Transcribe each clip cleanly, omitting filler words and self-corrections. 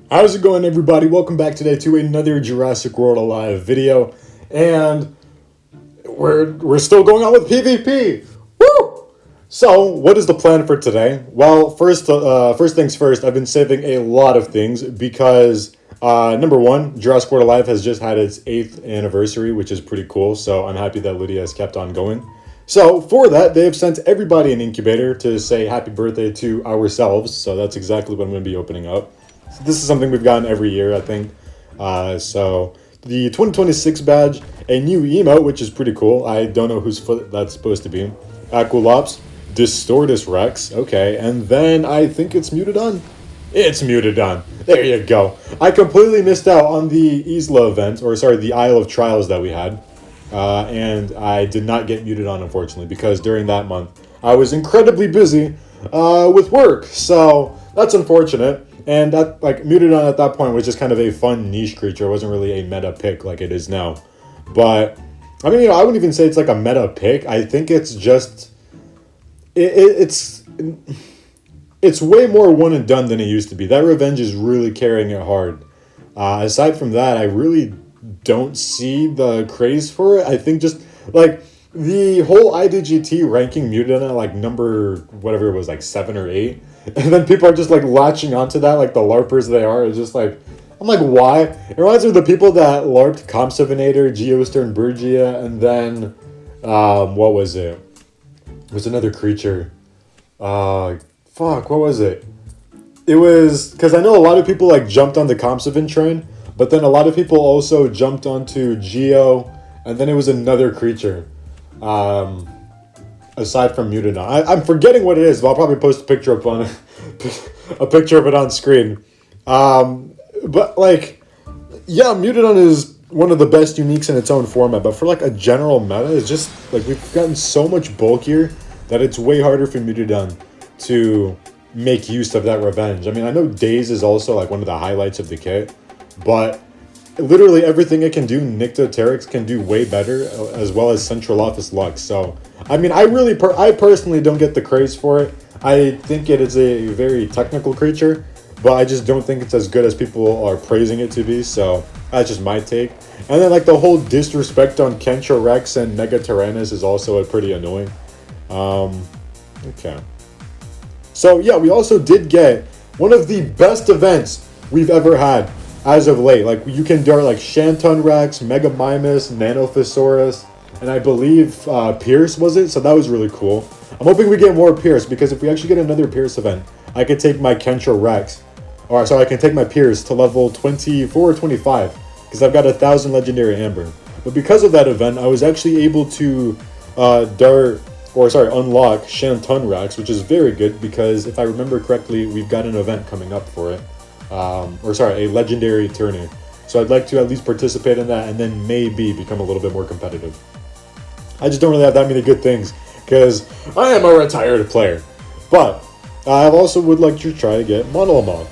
How's it going, everybody? Welcome back today to another Jurassic World Alive video, and we're still going on with PvP. Woo! So, what is the plan for today? Well, first things first. I've been saving a lot of things because number one, Jurassic World Alive has just had its 8th anniversary, which is pretty cool. So I'm happy that Lydia has kept on going. So for that, they have sent everybody an incubator to say happy birthday to ourselves. So that's exactly what I'm going to be opening up. This is something we've gotten every year, I think. So the 2026 badge, a new emote, which is pretty cool. I don't know whose foot that's supposed to be. Aqualops, Distortus Rex, okay, and then I think it's Mutodon. It's Mutodon. There you go. I completely missed out on the Isla event, or sorry, the Isle of Trials that we had, and I did not get Mutodon, unfortunately, because during that month I was incredibly busy with work. So that's unfortunate. And that, like, Mutodon at that point was just kind of a fun niche creature. It wasn't really a meta pick like it is now. But, I mean, I wouldn't even say it's like a meta pick. I think it's just... It's way more one and done than it used to be. That revenge is really carrying it hard. Aside from that, I really don't see the craze for it. I think just, like, the whole IDGT ranking Mutodon at, like, number, whatever it was, like 7 or 8... And then people are just like latching onto that, like the LARPers they are. It's just like, I'm like, why? It reminds me of the people that LARPed Comsevinator, Geostern Bergia, and then, what was it? It was another creature. What was it? It was, because I know a lot of people like jumped on the Comsevin train, but then a lot of people also jumped onto Geo, and then it was another creature. Aside from Mutodon, I'm forgetting what it is, but I'll probably post a picture up on a picture of it on screen. But like, yeah, Mutodon is one of the best uniques in its own format. But for like a general meta, it's just like we've gotten so much bulkier that it's way harder for Mutodon to make use of that revenge. I mean, I know Daze is also like one of the highlights of the kit, but literally everything it can do, Nyctoterix can do way better, as well as Central Office Lux. So, I mean, I personally don't get the craze for it. I think it is a very technical creature, but I just don't think it's as good as people are praising it to be. So, that's just my take. And then, like, the whole disrespect on Kentra Rex and Mega Tyrannus is also pretty annoying. Okay. So, yeah, we also did get one of the best events we've ever had as of late. Like, you can dart like Shanton Rex, Mega Mimus, Nanothosaurus, and I believe Pierce was it? So that was really cool. I'm hoping we get more Pierce, because if we actually get another Pierce event, I could take my Kentra Rex, or sorry, I can take my Pierce to level 24 or 25, because I've got 1,000 Legendary Amber. But because of that event, I was actually able to unlock Shanton Rex, which is very good, because if I remember correctly, we've got an event coming up for it. A legendary tourney. So I'd like to at least participate in that and then maybe become a little bit more competitive. I just don't really have that many good things because I am a retired player. But I also would like to try to get Monolomoth.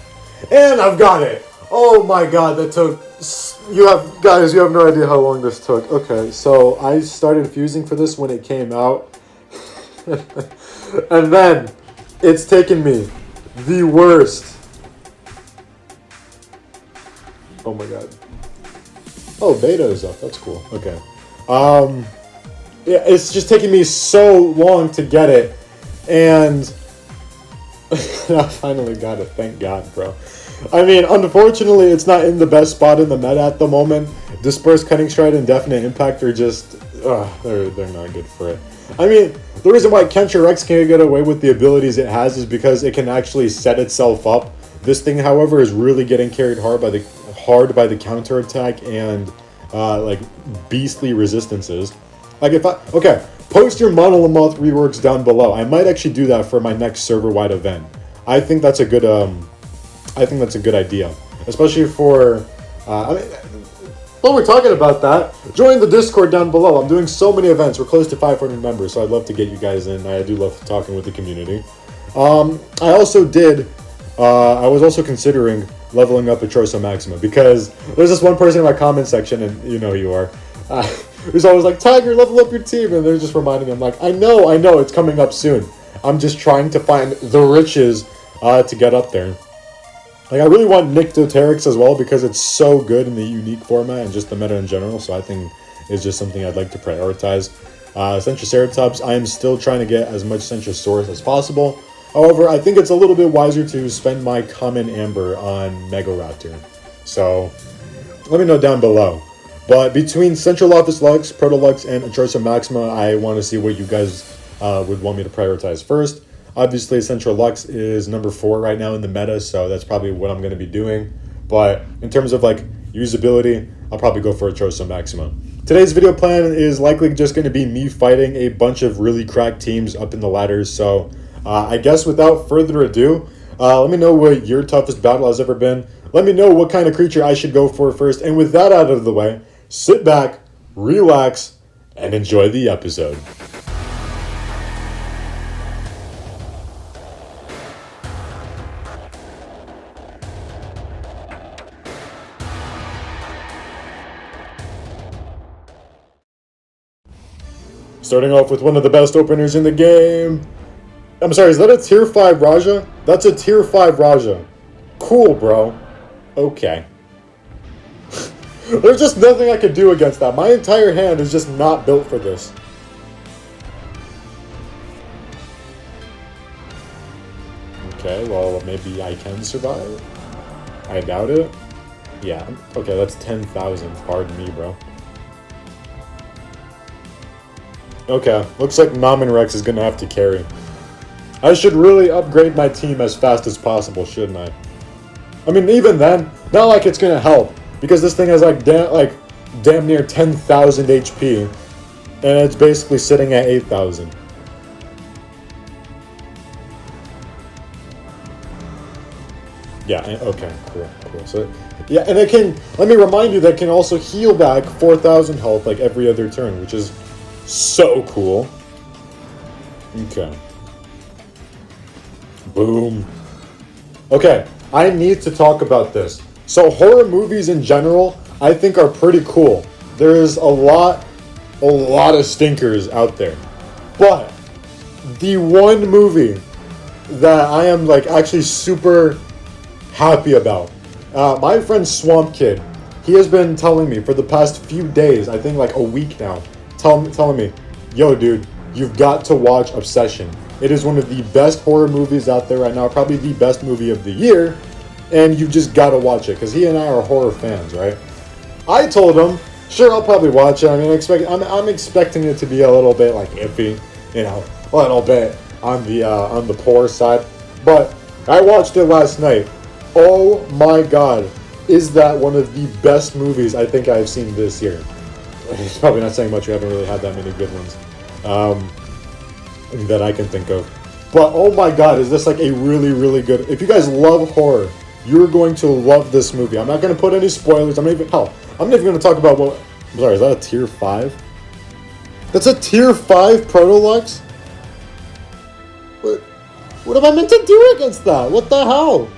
And I've got it! Oh my god, that took... You have no idea how long this took. Okay, so I started fusing for this when it came out. And then it's taken me the worst... Oh my god. Oh, beta is up. That's cool. Okay. Yeah, it's just taking me so long to get it. And I finally got it. Thank God, bro. I mean, unfortunately, it's not in the best spot in the meta at the moment. Dispersed Cutting Stride and Definite Impact are just... they're not good for it. I mean, the reason why Kentra Rex can't get away with the abilities it has is because it can actually set itself up. This thing, however, is really getting carried hard by the counterattack and like beastly resistances. Like post your Monolomoth reworks down below. I might actually do that for my next server-wide event. I think that's a good idea, especially for while we're talking about that, join the Discord down below. I'm doing so many events. We're close to 500 members, so I'd love to get you guys in. I do love talking with the community. I was also considering leveling up Atrosa Maxima, because there's this one person in my comment section, and you know who you are, who's always like, Tiger, level up your team, and they're just reminding me, I'm like, I know, it's coming up soon. I'm just trying to find the riches to get up there. Like, I really want Nyctoterix as well because it's so good in the unique format and just the meta in general. So I think it's just something I'd like to prioritize. Centroceratops, I am still trying to get as much Centrosaurus as possible. However, I think it's a little bit wiser to spend my Common Amber on Megaraptor. So let me know down below. But between Centralophus Lux, Protolux, and Atrosa Maxima, I want to see what you guys would want me to prioritize first. Obviously, Central Lux is number 4 right now in the meta, so that's probably what I'm going to be doing. But in terms of like usability, I'll probably go for Atrosa Maxima. Today's video plan is likely just going to be me fighting a bunch of really cracked teams up in the ladders. So I guess without further ado, let me know what your toughest battle has ever been. Let me know what kind of creature I should go for first. And with that out of the way, sit back, relax, and enjoy the episode. Starting off with one of the best openers in the game. I'm sorry, is that a tier 5 Raja? That's a tier 5 Raja. Cool, bro. Okay. There's just nothing I could do against that. My entire hand is just not built for this. Okay, well, maybe I can survive. I doubt it. Yeah, okay, that's 10,000. Pardon me, bro. Okay, looks like Rex is gonna have to carry. I should really upgrade my team as fast as possible, shouldn't I? I mean, even then, not like it's gonna help, because this thing has like damn near 10,000 HP, and it's basically sitting at 8,000. Yeah, okay, cool. So, yeah, and it can, let me remind you, that can also heal back 4,000 health like every other turn, which is so cool. Okay. Boom. Okay, I need to talk about this. So horror movies in general, I think, are pretty cool. There is a lot of stinkers out there. But the one movie that I am like actually super happy about, my friend Swamp Kid, he has been telling me for the past few days, I think like a week now, telling me, yo dude, you've got to watch Obsession. It is one of the best horror movies out there right now, probably the best movie of the year, and you've just got to watch it, because he and I are horror fans, right? I told him, sure, I'll probably watch it. I mean, I'm expecting it to be a little bit like iffy, you know, a little bit on the poor side, but I watched it last night. Oh my god, is that one of the best movies I think I've seen this year. It's probably not saying much, we haven't really had that many good ones that I can think of. But oh my god, is this like a really good... If you guys love horror, you're going to love this movie. I'm not going to put any spoilers. I'm not even going to talk about what... I'm sorry, is that a tier 5? That's a tier 5 Protolux? What am I meant to do against that? What the hell?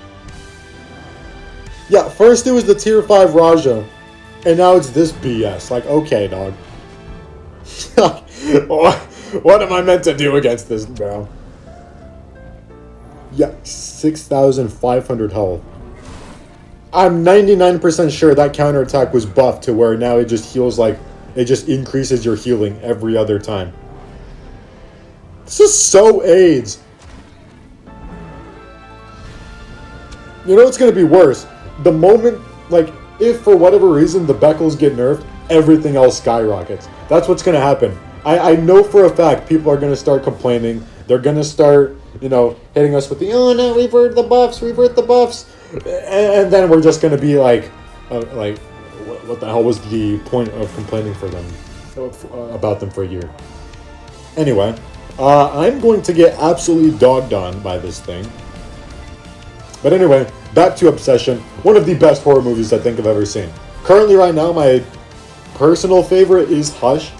Yeah, first it was the tier 5 Raja. And now it's this BS. Like, okay, dog. What am I meant to do against this, bro? Yeah, 6,500 health. I'm 99% sure that counterattack was buffed to where now it just heals like... It just increases your healing every other time. This is so AIDS. You know what's going to be worse? The moment, like... If for whatever reason the Beckles get nerfed, everything else skyrockets. That's what's going to happen. I know for a fact people are going to start complaining. They're going to start, you know, hitting us with the, oh no, revert the buffs. And then we're just going to be like, what the hell was the point of complaining for them, about them for a year? Anyway, I'm going to get absolutely dogged on by this thing. But anyway, back to Obsession, one of the best horror movies I think I've ever seen. Currently right now, my personal favorite is Hush,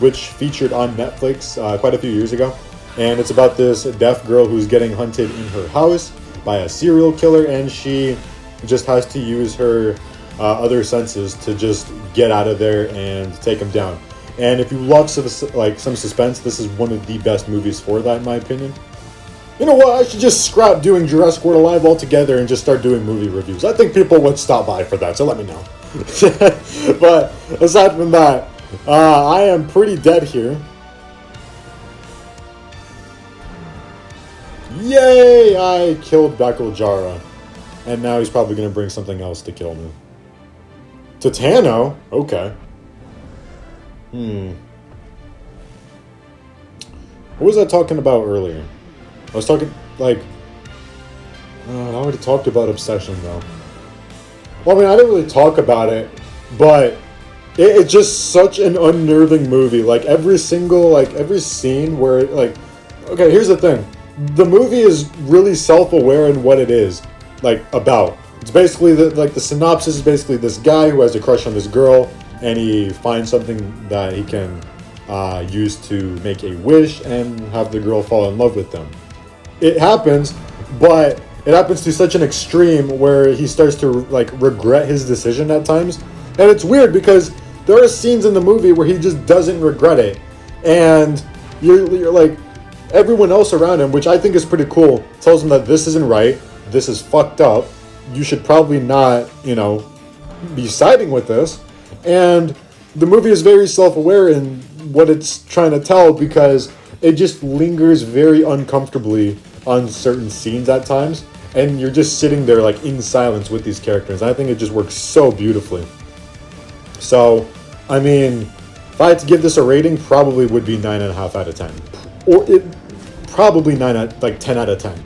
which featured on Netflix quite a few years ago. And it's about this deaf girl who's getting hunted in her house by a serial killer, and she just has to use her other senses to just get out of there and take him down. And if you love some suspense, this is one of the best movies for that, in my opinion. You know what? I should just scrap doing Jurassic World Alive altogether and just start doing movie reviews. I think people would stop by for that, so let me know. But aside from that, I am pretty dead here. Yay! I killed Jara. And now he's probably going to bring something else to kill me. Titano? Okay. What was I talking about earlier? I was talking, like... I already talked about Obsession, though. Well, I mean, I didn't really talk about it, but it's just such an unnerving movie. Like, every scene where, Okay, here's the thing. The movie is really self-aware in what it is, about. It's basically, the synopsis is basically this guy who has a crush on this girl, and he finds something that he can use to make a wish and have the girl fall in love with them. It happens, but it happens to such an extreme where he starts to, regret his decision at times. And it's weird because there are scenes in the movie where he just doesn't regret it. And you're like, everyone else around him, which I think is pretty cool, tells him that this isn't right, this is fucked up, you should probably not, be siding with this. And the movie is very self-aware in what it's trying to tell because it just lingers very uncomfortably on certain scenes at times. And you're just sitting there, in silence with these characters. I think it just works so beautifully. So, I mean, if I had to give this a rating, probably would be 9.5 out of 10. Or probably 10 out of 10.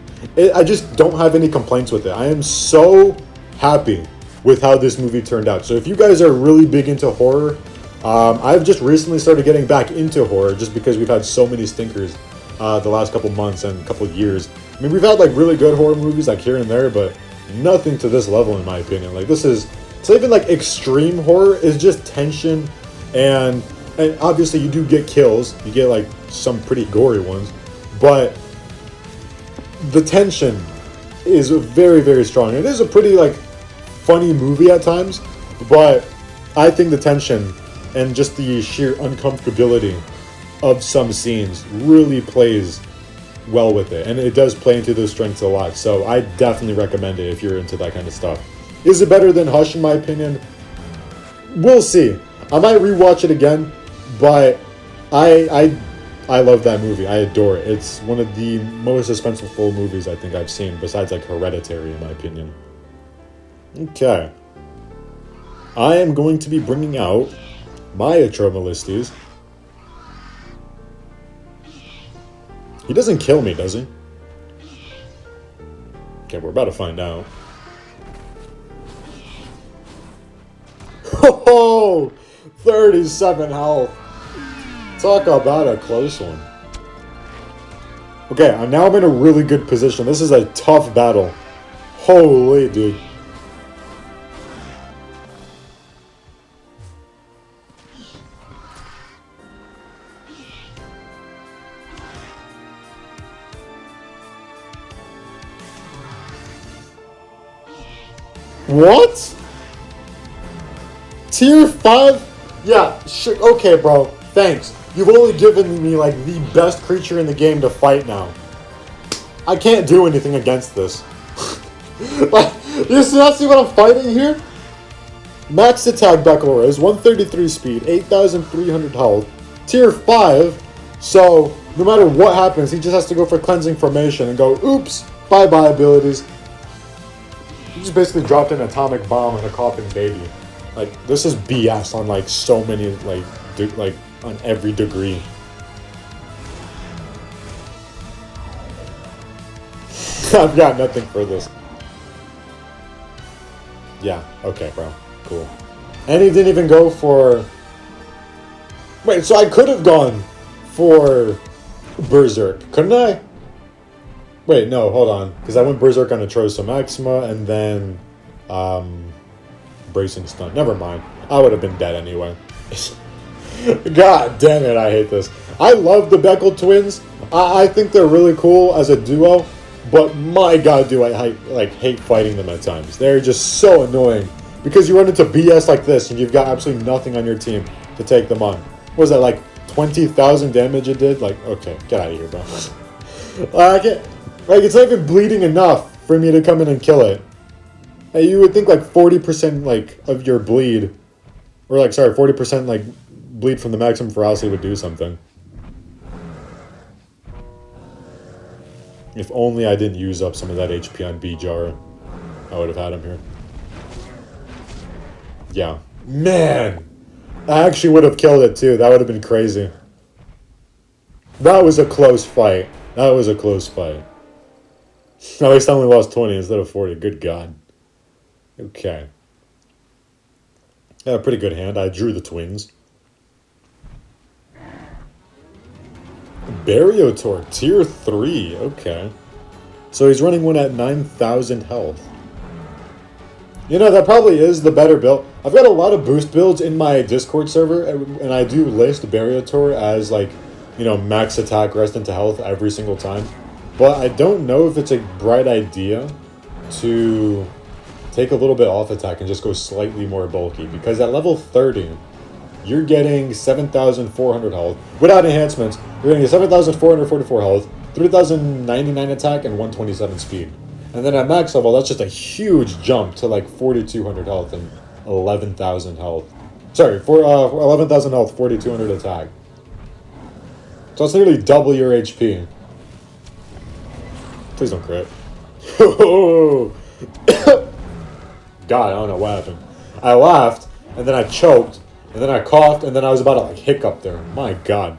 I just don't have any complaints with it. I am so happy with how this movie turned out. So if you guys are really big into horror, I've just recently started getting back into horror just because we've had so many stinkers the last couple months and couple years. I mean, we've had really good horror movies here and there, but nothing to this level in my opinion. It's not even extreme horror, it's just tension and obviously you do get kills. You get some pretty gory ones, but the tension is very, very strong. It is a pretty funny movie at times, but I think the tension and just the sheer uncomfortability of some scenes really plays well with it, and it does play into those strengths a lot. So I definitely recommend it if you're into that kind of stuff. Is it better than Hush in my opinion? We'll see. I might rewatch it again, but I love that movie. I adore it. It's one of the most suspenseful movies I think I've seen, besides Hereditary in my opinion. Okay. I am going to be bringing out my Atromalistes. He doesn't kill me, does he? Okay, we're about to find out. Oh, 37 health. Talk about a close one. Okay, now I'm in a really good position. This is a tough battle. Holy, dude. What? Tier 5? Yeah, sure. Okay, bro. Thanks. You've only given me the best creature in the game to fight now. I can't do anything against this. You see what I'm fighting here? Max attack Bekor is 133 speed, 8,300 health, tier 5. So no matter what happens, he just has to go for cleansing formation and go, oops, bye-bye abilities. He just basically dropped an atomic bomb on a coughing baby. This is BS on so many on every degree. I've got nothing for this. Yeah, okay, bro. Cool. And he didn't even go for... Wait, so I could have gone for Berserk, couldn't I? Wait, no, hold on. Because I went Berserk on Atrosa Maxima and then Bracing Stun. Never mind. I would have been dead anyway. God damn it, I hate this. I love the Beckel twins. I think they're really cool as a duo, but my god, do I hate fighting them at times. They're just so annoying because you run into BS like this and you've got absolutely nothing on your team to take them on. What was that, 20,000 damage it did? Okay, get out of here, bro. I can't. Like, it's not even bleeding enough for me to come in and kill it. Hey, you would think like 40% like of your bleed, or like, sorry, 40% like bleed from the maximum ferocity would do something. If only I didn't use up some of that HP on B Jar, I would have had him here. Yeah. Man! I actually would have killed it too. That would have been crazy. That was a close fight. That was a close fight. At least I only lost 20 instead of 40. Good God. Okay. Yeah, pretty good hand. I drew the twins. Bariotor, tier 3. Okay. So he's running one at 9,000 health. You know, that probably is the better build. I've got a lot of boost builds in my Discord server, and I do list Bariotor as, like, you know, max attack, rest into health every single time. But I don't know if it's a bright idea to take a little bit off attack and just go slightly more bulky. Because at level 30, you're getting 7,400 health. Without enhancements, you're getting 7,444 health, 3,099 attack, and 127 speed. And then at max level, that's just a huge jump to like 4,200 health and 11,000 health. Sorry, for 11,000 health, 4,200 attack. So it's nearly double your HP. Please don't crit. God, I don't know what happened. I laughed, and then I choked, and then I coughed, and then I was about to like hiccup there. My God.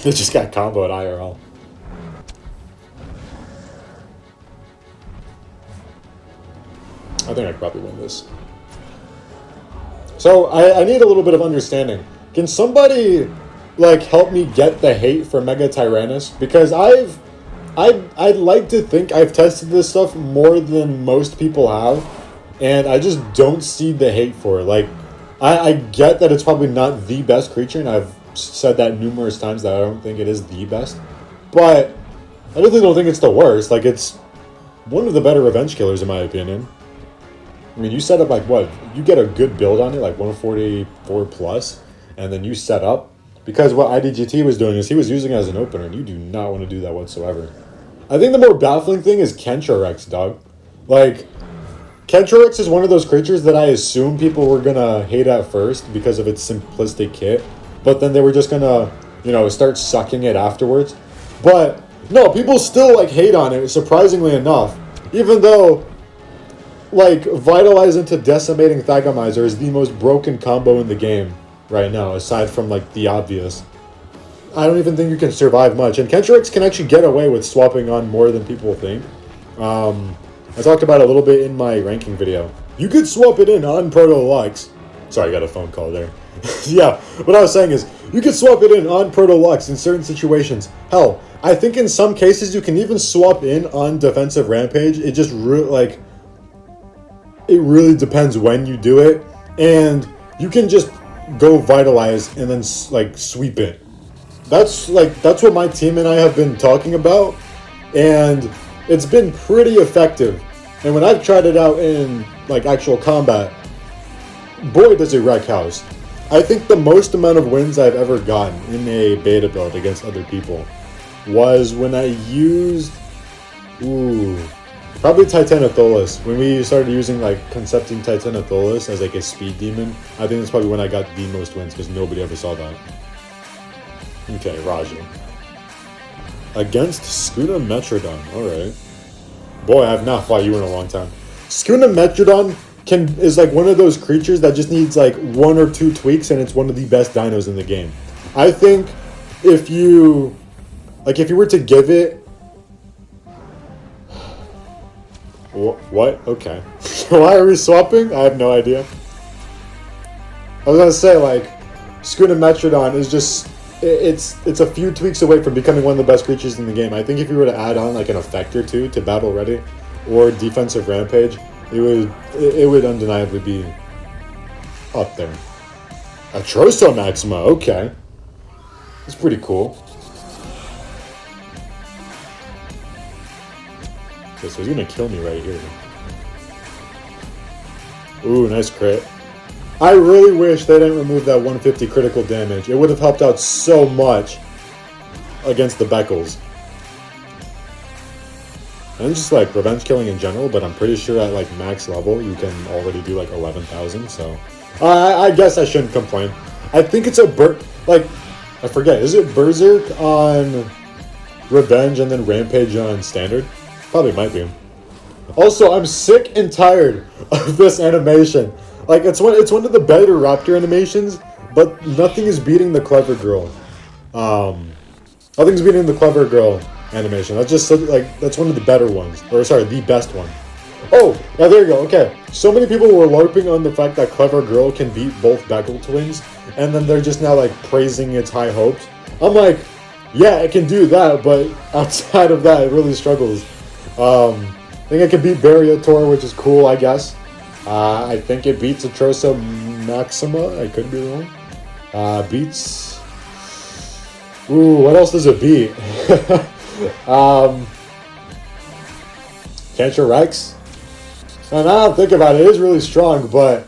It just got comboed IRL. I think I could probably win this. So I need a little bit of understanding. Can somebody like help me get the hate for Mega Tyrannus? Because I'd like to think I've tested this stuff more than most people have, and I just don't see the hate for it. Like, I get that it's probably not the best creature, and I've said that numerous times that I don't think it is the best, but I definitely don't think it's the worst. Like, it's one of the better revenge killers in my opinion. I mean, you set up like what? You get a good build on it, like 144 plus, and then you set up. Because what IDGT was doing is he was using it as an opener, and you do not want to do that whatsoever. I think the more baffling thing is Kentrorex, dog. Like, Kentrorex is one of those creatures that I assume people were going to hate at first because of its simplistic kit. But then they were just going to, you know, start sucking it afterwards. But, no, people still, like, hate on it, surprisingly enough. Even though, like, Vitalize into Decimating Thagomizer is the most broken combo in the game right now, aside from, like, the obvious. I don't even think you can survive much. And Kentrorex can actually get away with swapping on more than people think. I talked about it a little bit in my ranking video. You could swap it in on Proto Lux. Sorry, I got a phone call there. Yeah, what I was saying is, you could swap it in on Proto Lux in certain situations. Hell, I think in some cases you can even swap in on Defensive Rampage. It just, it really depends when you do it. And you can just go Vitalize and then, like, sweep it. That's what my team and I have been talking about, and it's been pretty effective. And when I've tried it out in, like, actual combat, boy, does it wreck house. I think the most amount of wins I've ever gotten in a beta build against other people was when I used, probably Titanotholus. When we started using, like, Concepting Titanotholus as, like, a speed demon, I think that's probably when I got the most wins, because nobody ever saw that. Okay, Raji. Against Skuna Metrodon. Alright. Boy, I have not fought you in a long time. Skuna Metrodon is like one of those creatures that just needs like 1 or 2 tweaks, and it's one of the best dinos in the game. I think if you were to give it... What? Okay. Why are we swapping? I have no idea. I was gonna say, like, Skuna Metrodon is just... It's a few tweaks away from becoming one of the best creatures in the game. I think if you were to add on like an effect or two to Battle Ready or Defensive Rampage, it would undeniably be up there. Atroso Maxima, okay. It's pretty cool. Okay, so he's gonna kill me right here. Ooh, nice crit. I really wish they didn't remove that 150 critical damage. It would have helped out so much against the Beckles. and just like revenge killing in general, but I'm pretty sure at like max level you can already do like 11,000, so I guess I shouldn't complain. I think it's like, I forget, is it Berserk on Revenge and then Rampage on Standard? Probably might be. Also, I'm sick and tired of this animation. Like, it's one of the better Raptor animations, but nothing is beating the Clever Girl. Nothing's beating the Clever Girl animation. That's just like, that's one of the better ones. Or sorry, the best one. Oh, now there you go. Okay, so many people were LARPing on the fact that Clever Girl can beat both Beckel twins, and then they're just now like praising its high hopes. I'm like, yeah, it can do that, but outside of that, it really struggles. I think it can beat Bariotor, which is cool, I guess. I think it beats Atroso Maxima. I could be wrong. Beats. Ooh, what else does it beat? Cancer Rex. And now that I think about it, it is really strong, but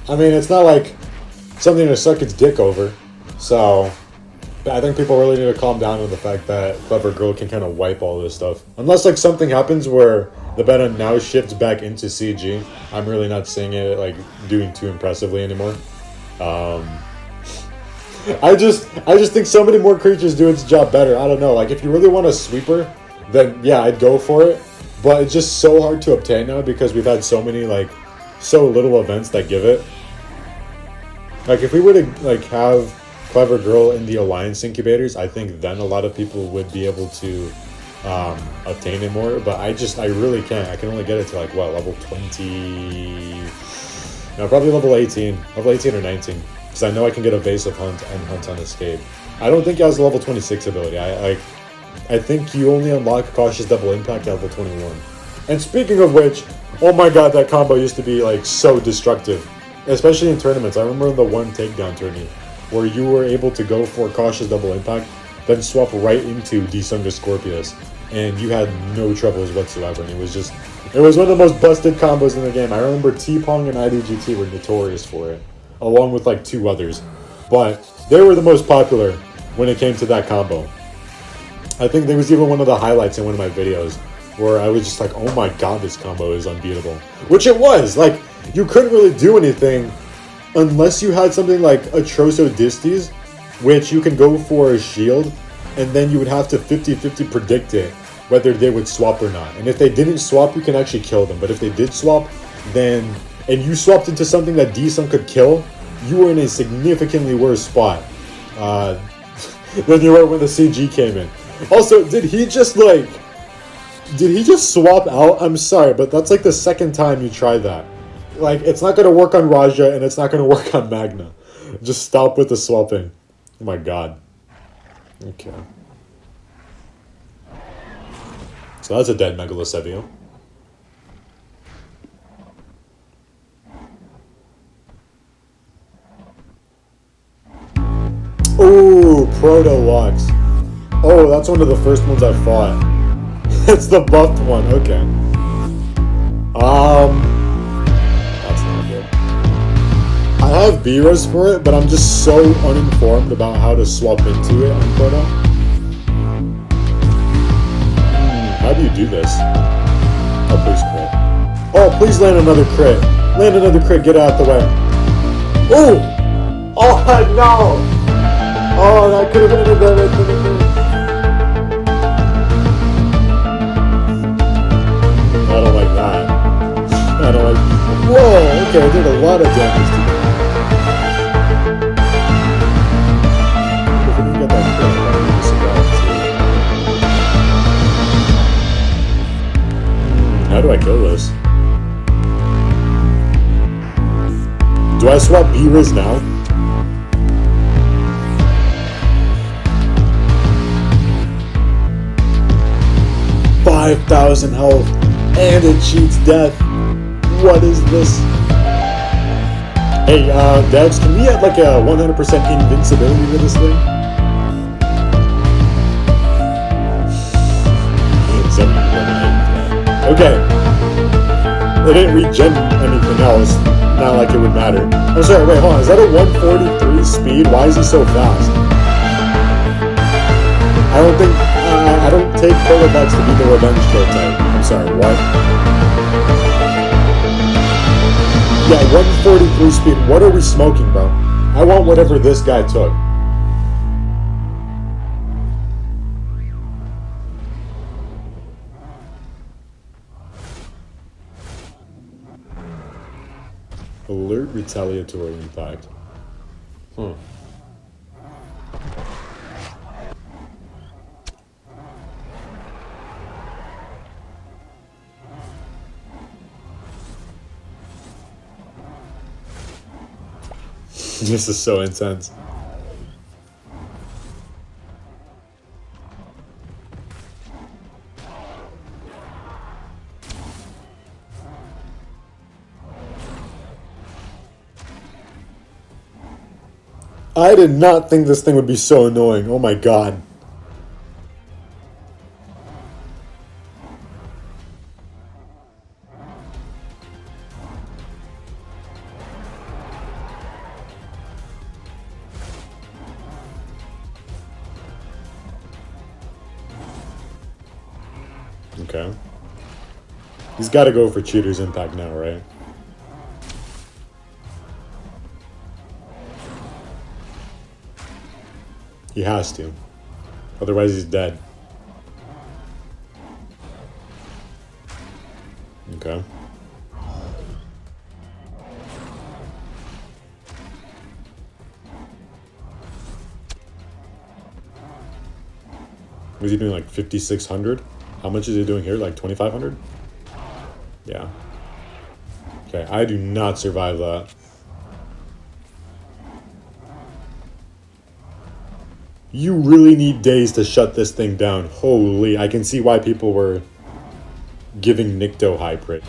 I mean, it's not like something to suck its dick over. So I think people really need to calm down on the fact that Clever Girl can kind of wipe all this stuff. Unless like something happens where the meta now shifts back into CG. I'm really not seeing it like doing too impressively anymore. I just think so many more creatures do its job better. I don't know. Like if you really want a sweeper, then yeah, I'd go for it. But it's just so hard to obtain now because we've had so many like so little events that give it. Like if we were to like have Clever Girl in the Alliance incubators, I think then a lot of people would be able to obtain it more. But I really can't. I can only get it to like what, level 20? No, probably level 18 or 19. Because I know I can get Evasive Hunt and Hunt on Escape. I don't think it has a level 26 ability. I think you only unlock Cautious Double Impact at level 21. And speaking of which, oh my god, that combo used to be like so destructive. Especially in tournaments. I remember in the one takedown tourney where you were able to go for Cautious Double Impact, then swap right into Desunga Scorpius. And you had no troubles whatsoever. And it was one of the most busted combos in the game. I remember T-Pong and IDGT were notorious for it, along with like two others. But they were the most popular when it came to that combo. I think there was even one of the highlights in one of my videos where I was just like, oh my god, this combo is unbeatable. Which it was. Like, you couldn't really do anything unless you had something like Atroso Distes, which you can go for a shield, and then you would have to 50-50 predict it, whether they would swap or not. And if they didn't swap, you can actually kill them. But if they did swap, then, and you swapped into something that D-Sun could kill, you were in a significantly worse spot than you were when the CG came in. Also, did he just swap out? I'm sorry, but that's like the second time you tried that. Like, it's not going to work on Raja, and it's not going to work on Magna. Just stop with the swapping. Oh my god. Okay. So that's a dead Megalosevio. Ooh, Proto-Lux. Oh, that's one of the first ones I fought. It's the buffed one, okay. That's not good. I have B-Res for it, but I'm just so uninformed about how to swap into it on Proto. How do you do this? Oh, please crit. Oh, please land another crit. Land another crit, get out the way. Ooh! Oh, no! Oh, that could have been a better thing. I don't like that. I don't like... Whoa, okay, I did a lot of damage to that. If we can get that crit, I need to survive too. How do I kill this? Do I swap B-Riz now? 5,000 health, and it cheats death. What is this? Hey, devs, can we add like a 100% invincibility to this thing? Okay. It didn't regen anything else. Not like it would matter. I'm sorry, wait, hold on. Is that a 143 speed? Why is he so fast? I don't take Protobots to be the revenge kill type. I'm sorry, what? Yeah, 143 speed. What are we smoking, bro? I want whatever this guy took. Alert retaliatory impact. Huh. This is so intense. I did not think this thing would be so annoying. Oh my god. Okay. He's got to go for Cheater's Impact now, right? He has to. Otherwise, he's dead. Okay. Was he doing like 5,600? How much is he doing here? Like 2,500? Yeah. Okay, I do not survive that. You really need days to shut this thing down. Holy, I can see why people were giving Nikto high praise.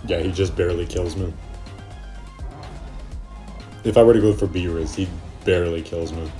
Yeah, he just barely kills me. If I were to go for B-Riz, he barely kills me.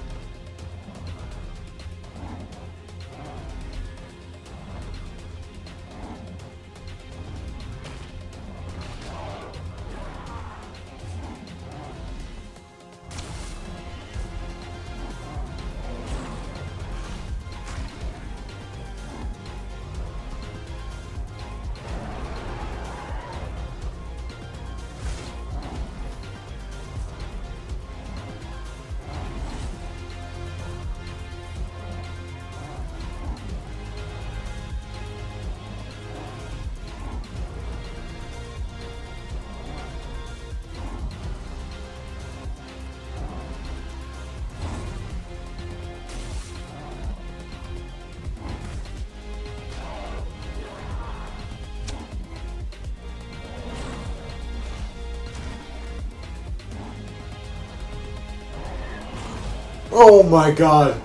Oh my god.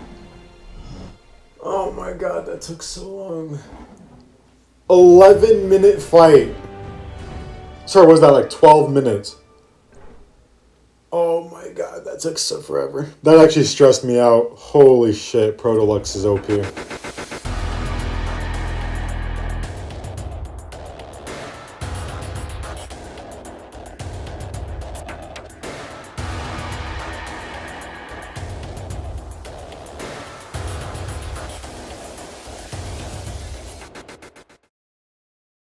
Oh my god, that took so long. 11-minute fight. Sorry, was that like 12 minutes? Oh my god, that took so forever. That actually stressed me out. Holy shit, Protolux is OP.